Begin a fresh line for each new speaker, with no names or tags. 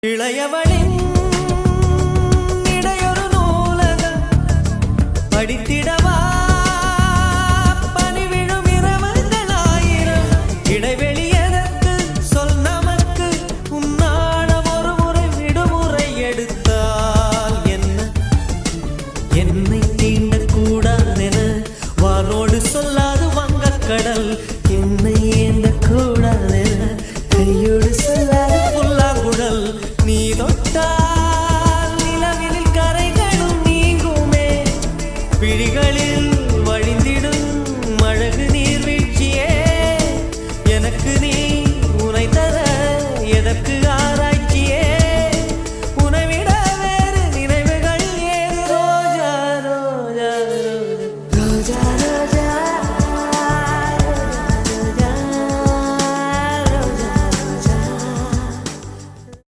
இளையவளின் இடையொரு நூலகம் படித்திடவா பனிவிழும் இரவுகளாயிரம் இடைவெளி எதற்கு சொல் நமக்கு உன்னாடம் ஒரு முறை விடுமுறை எடுத்தால் என்ன என்னை தீண்டக்கூடாதென வானோடு சொல்லாது வங்கக்கடல் என்னை ஏந்தக்கூடாதென கையோடு சொல்லாது புல்லாங்குழல் நீ தொட்டா